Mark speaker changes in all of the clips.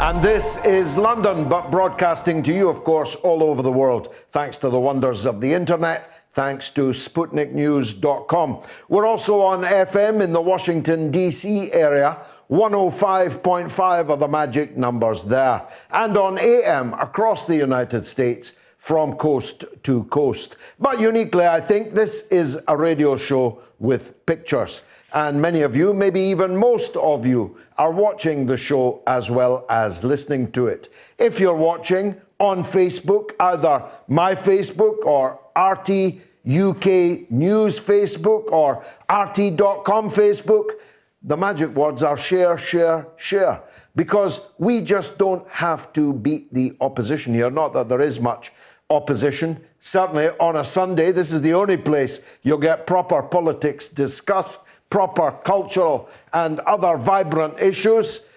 Speaker 1: And this is London, but broadcasting to you, of course, all over the world, thanks to the wonders of the internet, thanks to SputnikNews.com. We're also on FM in the Washington, D.C. area. 105.5 are the magic numbers there. And on AM across the United States from coast to coast. But uniquely, I think, this is a radio show with pictures. And many of you, maybe even most of you, are watching the show as well as listening to it. If you're watching on Facebook, either my Facebook or RT UK News Facebook or RT.com Facebook, the magic words are share, share, share. Because we just don't have to beat the opposition here. Not that there is much opposition. Certainly on a Sunday, this is the only place you'll get proper politics discussed, proper cultural and other vibrant issues.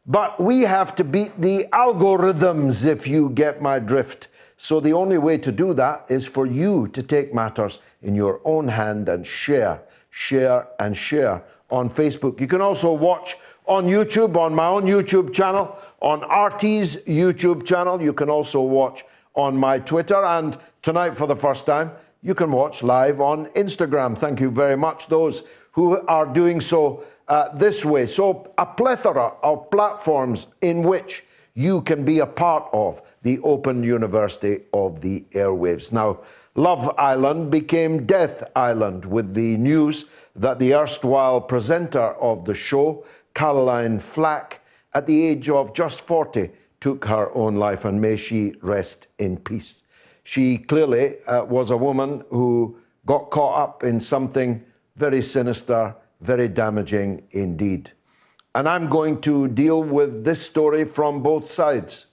Speaker 1: But we have to beat the algorithms, if you get my drift. So the only way to do that is for you to take matters in your own hand and share, share and share on Facebook. You can also watch on YouTube, on my own YouTube channel, on RT's YouTube channel. You can also watch on my Twitter, and tonight for the first time, you can watch live on Instagram. Thank you very much, those who are doing so this way. So a plethora of platforms in which you can be a part of the Open University of the Airwaves. Now, Love Island became Death Island with the news that the erstwhile presenter of the show, Caroline Flack, at the age of just 40, took her own life, and may she rest in peace. She clearly was a woman who got caught up in something very sinister, very damaging indeed. And I'm going to deal with this story from both sides,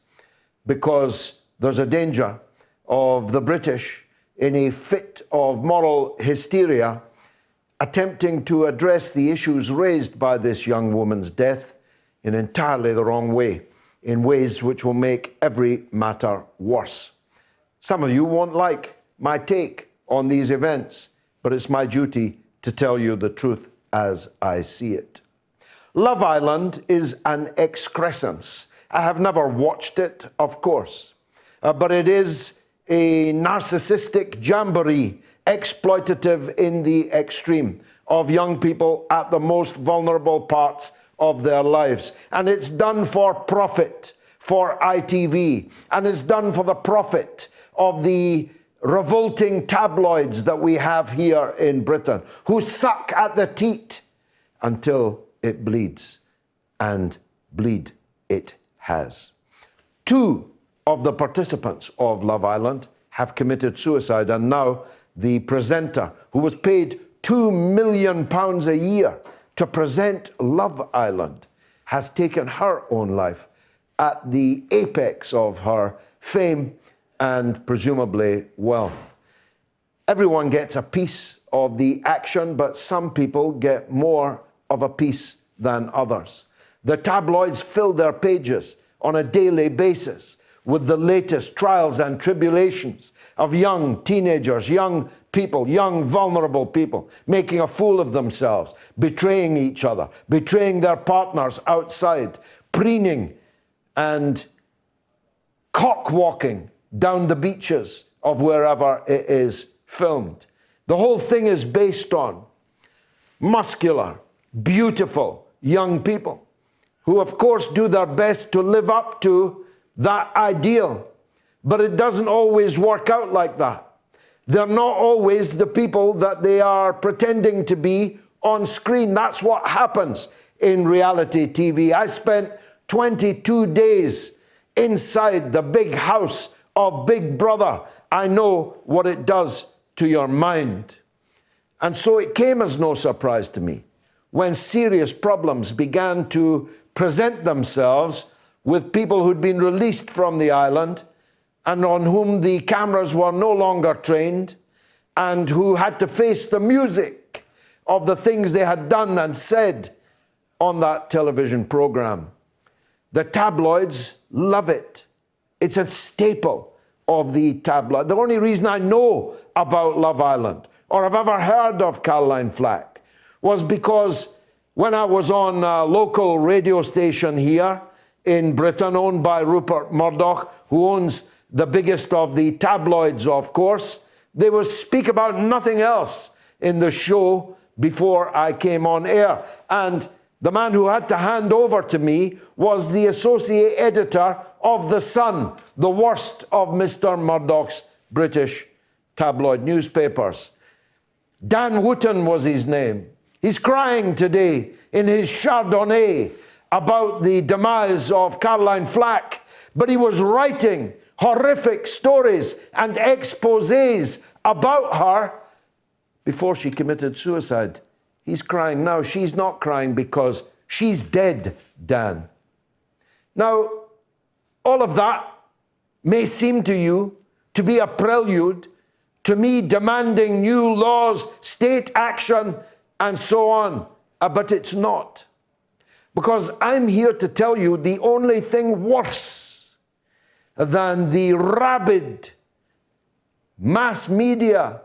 Speaker 1: because there's a danger of the British, in a fit of moral hysteria, attempting to address the issues raised by this young woman's death in entirely the wrong way, in ways which will make every matter worse. Some of you won't like my take on these events, but it's my duty to tell you the truth as I see it. Love Island is an excrescence. I have never watched it, of course, but it is a narcissistic jamboree, exploitative in the extreme, of young people at the most vulnerable parts of their lives. And it's done for profit, for ITV, and it's done for the profit of the revolting tabloids that we have here in Britain, who suck at the teat until it bleeds, and bleed it has. 2 of the participants of Love Island have committed suicide, and now the presenter, who was paid £2 million a year to present Love Island, has taken her own life at the apex of her fame and presumably wealth. Everyone gets a piece of the action, but some people get more of a piece than others. The tabloids fill their pages on a daily basis with the latest trials and tribulations of young teenagers, young people, young vulnerable people, making a fool of themselves, betraying each other, betraying their partners outside, preening and cock-walking down the beaches of wherever it is filmed. The whole thing is based on muscular, beautiful young people who, of course, do their best to live up to that ideal. But it doesn't always work out like that. They're not always the people that they are pretending to be on screen. That's what happens in reality TV. I spent 22 days inside the big house of Big Brother. I know what it does to your mind. And so it came as no surprise to me when serious problems began to present themselves with people who'd been released from the island and on whom the cameras were no longer trained, and who had to face the music of the things they had done and said on that television program. The tabloids love it. It's a staple of the tabloid. The only reason I know about Love Island, or have ever heard of Caroline Flack, was because when I was on a local radio station here in Britain, owned by Rupert Murdoch, who owns the biggest of the tabloids, of course. They would speak about nothing else in the show before I came on air. And the man who had to hand over to me was the associate editor of The Sun, the worst of Mr. Murdoch's British tabloid newspapers. Dan Wootton was his name. He's crying today in his Chardonnay about the demise of Caroline Flack, but he was writing horrific stories and exposés about her before she committed suicide. He's crying now. She's not crying because she's dead, Dan. Now, all of that may seem to you to be a prelude to me demanding new laws, state action, and so on. But it's not. Because I'm here to tell you the only thing worse than the rabid mass media,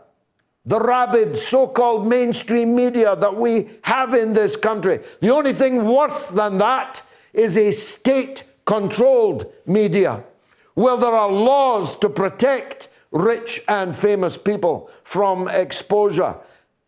Speaker 1: the rabid so-called mainstream media that we have in this country, the only thing worse than that is a state-controlled media, where there are laws to protect rich and famous people from exposure.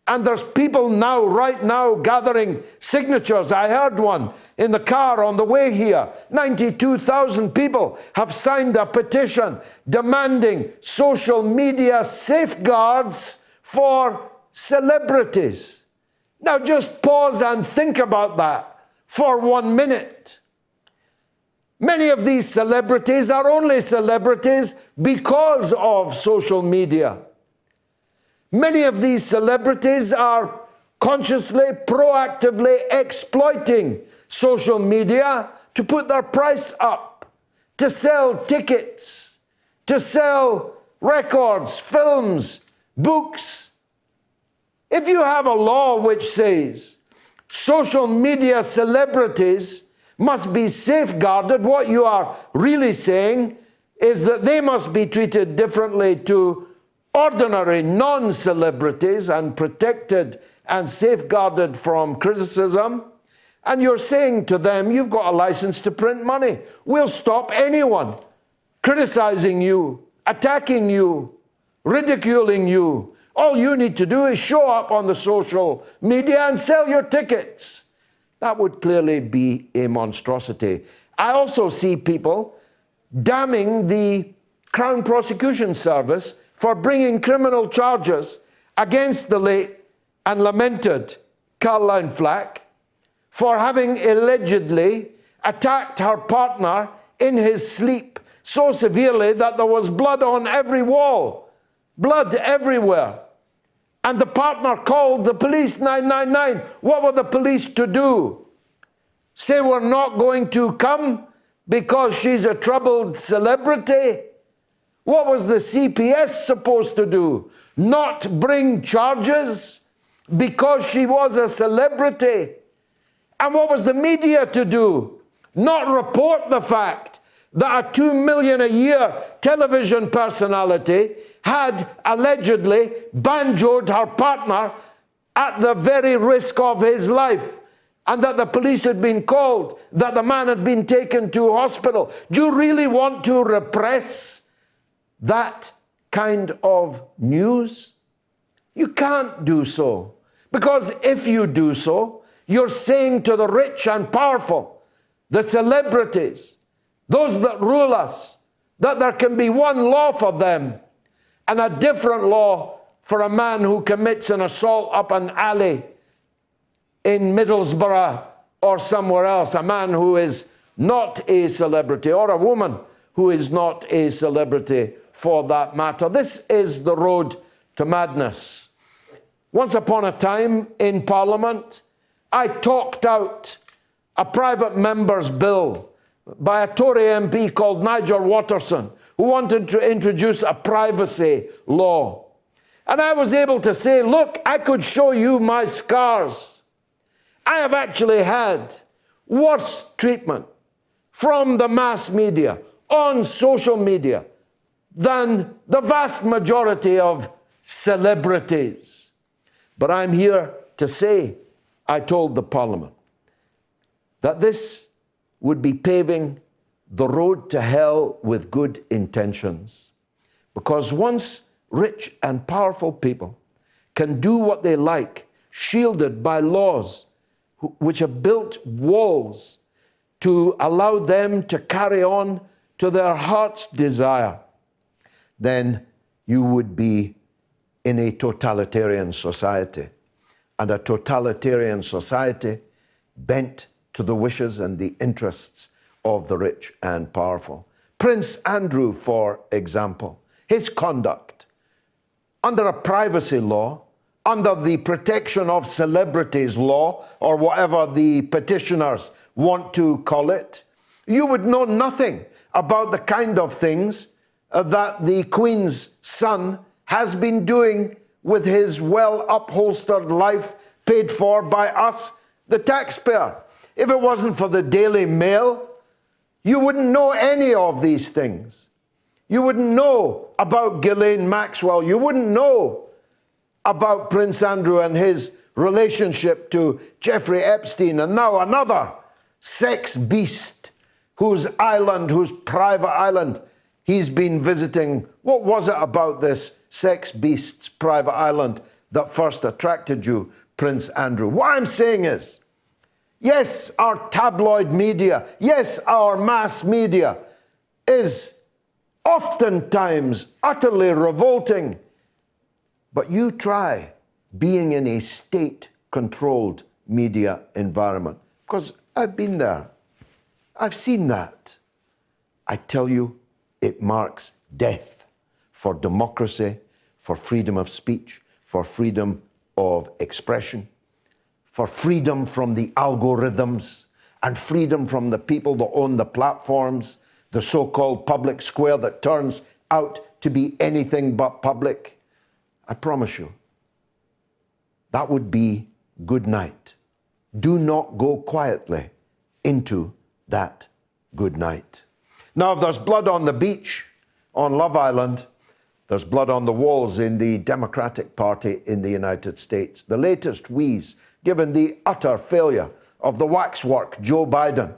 Speaker 1: And there's people now, right now, gathering signatures. I heard one in the car on the way here. 92,000 people have signed a petition demanding social media safeguards for celebrities. Now just pause and think about that for 1 minute. Many of these celebrities are only celebrities because of social media. Many of these celebrities are consciously, proactively exploiting social media to put their price up, to sell tickets, to sell records, films, books. If you have a law which says social media celebrities must be safeguarded, what you are really saying is that they must be treated differently to ordinary non-celebrities and protected and safeguarded from criticism. And you're saying to them, you've got a license to print money. We'll stop anyone criticizing you, attacking you, ridiculing you. All you need to do is show up on the social media and sell your tickets. That would clearly be a monstrosity. I also see people damning the Crown Prosecution Service for bringing criminal charges against the late and lamented Caroline Flack for having allegedly attacked her partner in his sleep so severely that there was blood on every wall, blood everywhere. And the partner called the police, 999. What were the police to do? Say we're not going to come because she's a troubled celebrity? What was the CPS supposed to do? Not bring charges because she was a celebrity? And what was the media to do? Not report the fact that a $2 million a year television personality had allegedly banjoed her partner at the very risk of his life, and that the police had been called, that the man had been taken to hospital. Do you really want to repress that kind of news? You can't do so, because if you do so, you're saying to the rich and powerful, the celebrities, those that rule us, that there can be one law for them and a different law for a man who commits an assault up an alley in Middlesbrough or somewhere else, a man who is not a celebrity, or a woman who is not a celebrity for that matter. This is the road to madness. Once upon a time in Parliament, I talked out a private member's bill by a Tory MP called Nigel Watterson, who wanted to introduce a privacy law. And I was able to say, look, I could show you my scars. I have actually had worse treatment from the mass media on social media than the vast majority of celebrities. But I'm here to say, I told the Parliament, that this would be paving the road to hell with good intentions. Because once rich and powerful people can do what they like, shielded by laws which have built walls to allow them to carry on to their heart's desire, then you would be in a totalitarian society. And a totalitarian society bent to the wishes and the interests of the rich and powerful. Prince Andrew, for example, his conduct under a privacy law, under the protection of celebrities law, or whatever the petitioners want to call it, you would know nothing about the kind of things that the Queen's son has been doing with his well-upholstered life paid for by us, the taxpayer. If it wasn't for the Daily Mail, you wouldn't know any of these things. You wouldn't know about Ghislaine Maxwell. You wouldn't know about Prince Andrew and his relationship to Jeffrey Epstein, and now another sex beast whose private island he's been visiting. What was it about this sex beast's private island that first attracted you, Prince Andrew? What I'm saying is, yes, our tabloid media, yes, our mass media is oftentimes utterly revolting. But you try being in a state-controlled media environment, because I've been there. I've seen that. I tell you, it marks death for democracy, for freedom of speech, for freedom of expression, for freedom from the algorithms, and freedom from the people that own the platforms, the so-called public square that turns out to be anything but public. I promise you, that would be good night. Do not go quietly into that good night. Now, if there's blood on the beach on Love Island, there's blood on the walls in the Democratic Party in the United States. The latest wheeze, given the utter failure of the waxwork Joe Biden,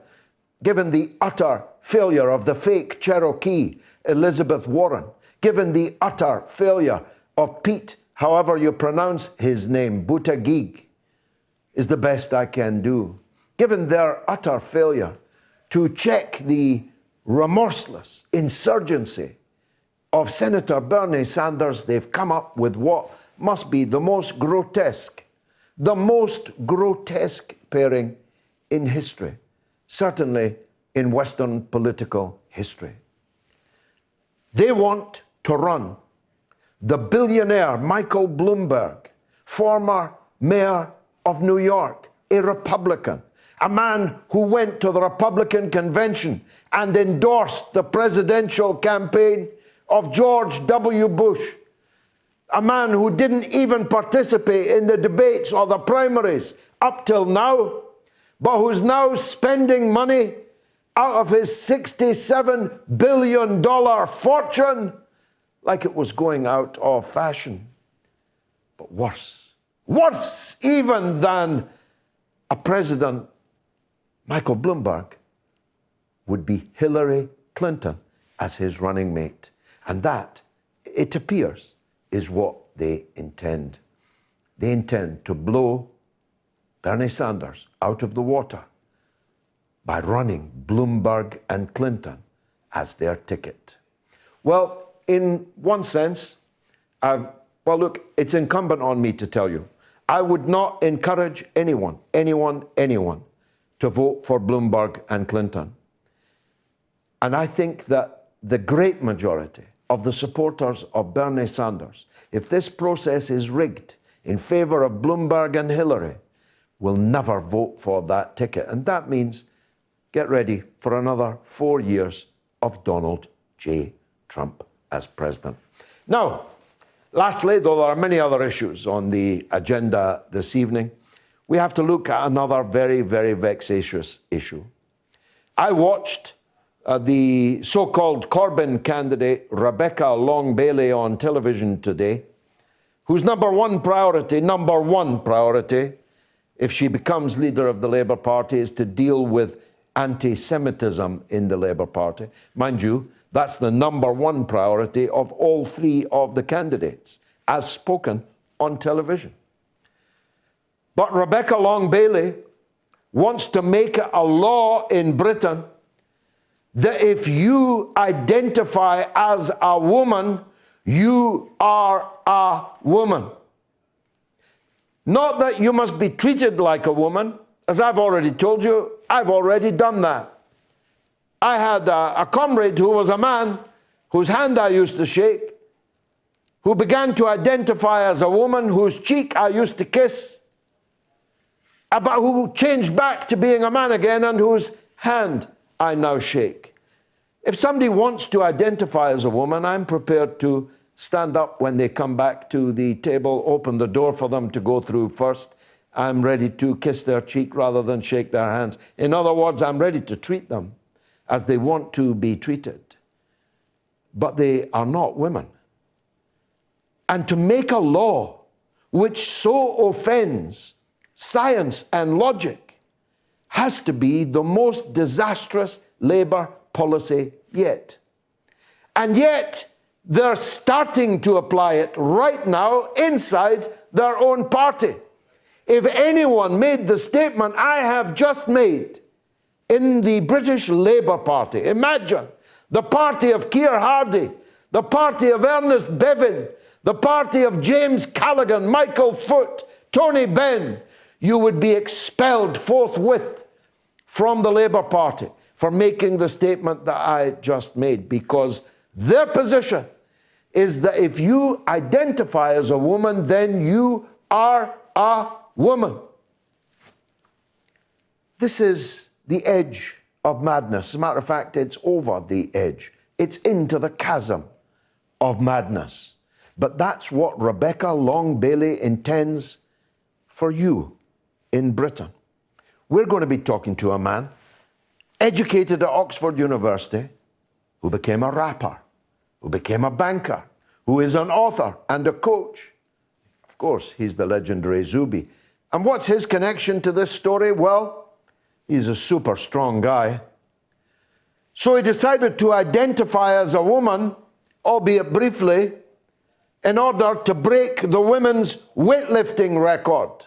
Speaker 1: given the utter failure of the fake Cherokee Elizabeth Warren, given the utter failure of Pete, however you pronounce his name, Buttigieg, is the best I can do. Given their utter failure to check the remorseless insurgency of Senator Bernie Sanders, they've come up with what must be the most grotesque pairing in history, certainly in Western political history. They want to run the billionaire Michael Bloomberg, former mayor of New York, a Republican, a man who went to the Republican convention and endorsed the presidential campaign of George W. Bush, a man who didn't even participate in the debates or the primaries up till now, but who's now spending money out of his $67 billion fortune like it was going out of fashion. But worse even than a president, Michael Bloomberg, would be Hillary Clinton as his running mate. And that, it appears, is what they intend. They intend to blow Bernie Sanders out of the water by running Bloomberg and Clinton as their ticket. Well, in one sense, look, it's incumbent on me to tell you, I would not encourage anyone to vote for Bloomberg and Clinton. And I think that the great majority of the supporters of Bernie Sanders, if this process is rigged in favor of Bloomberg and Hillary, will never vote for that ticket. And that means get ready for another 4 years of Donald J. Trump as president. Now, lastly, though there are many other issues on the agenda this evening, we have to look at another very, very vexatious issue. I watched the so-called Corbyn candidate, Rebecca Long-Bailey, on television today, whose number one priority, if she becomes leader of the Labour Party, is to deal with anti-Semitism in the Labour Party. Mind you, that's the #1 priority of all three of the candidates, as spoken on television. But Rebecca Long-Bailey wants to make it a law in Britain that if you identify as a woman, you are a woman. Not that you must be treated like a woman. As I've already told you, I've already done that. I had a comrade who was a man, whose hand I used to shake, who began to identify as a woman, whose cheek I used to kiss, but who changed back to being a man again and whose hand I now shake. If somebody wants to identify as a woman, I'm prepared to stand up when they come back to the table, open the door for them to go through first. I'm ready to kiss their cheek rather than shake their hands. In other words, I'm ready to treat them as they want to be treated. But they are not women. And to make a law which so offends science and logic has to be the most disastrous Labour policy yet. And yet, they're starting to apply it right now inside their own party. If anyone made the statement I have just made in the British Labour Party, imagine the party of Keir Hardie, the party of Ernest Bevin, the party of James Callaghan, Michael Foot, Tony Benn, you would be expelled forthwith from the Labour Party for making the statement that I just made, because their position is that if you identify as a woman, then you are a woman. This is the edge of madness. As a matter of fact, it's over the edge. It's into the chasm of madness. But that's what Rebecca Long-Bailey intends for you in Britain. We're going to be talking to a man educated at Oxford University who became a rapper, who became a banker, who is an author and a coach. Of course, he's the legendary Zubi. And what's his connection to this story? Well, he's a super strong guy. So he decided to identify as a woman, albeit briefly, in order to break the women's weightlifting record.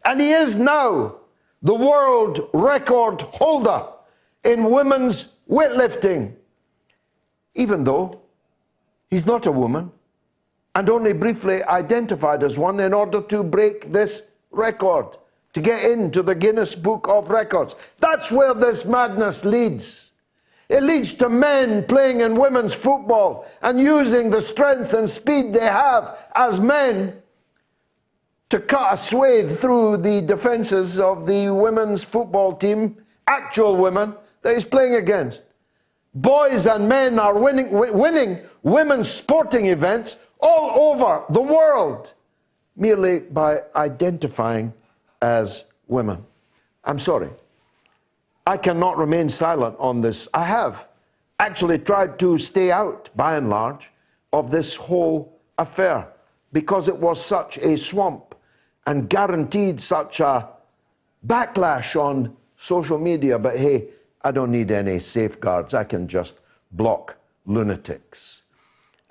Speaker 1: And he is now the world record holder in women's weightlifting, even though he's not a woman and only briefly identified as one in order to break this record, to get into the Guinness Book of Records. That's where this madness leads. It leads to men playing in women's football and using the strength and speed they have as men to cut a swathe through the defences of the women's football team, actual women, that he's playing against. Boys and men are winning women's sporting events all over the world merely by identifying as women. I'm sorry. I cannot remain silent on this. I have actually tried to stay out, by and large, of this whole affair because it was such a swamp and guaranteed such a backlash on social media. But hey, I don't need any safeguards. I can just block lunatics.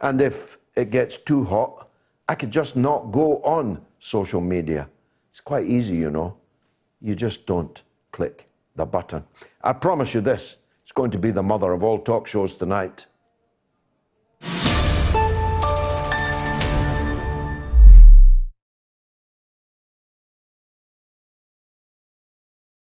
Speaker 1: And if it gets too hot, I could just not go on social media. It's quite easy, you know. You just don't click the button. I promise you this, it's going to be the mother of all talk shows tonight.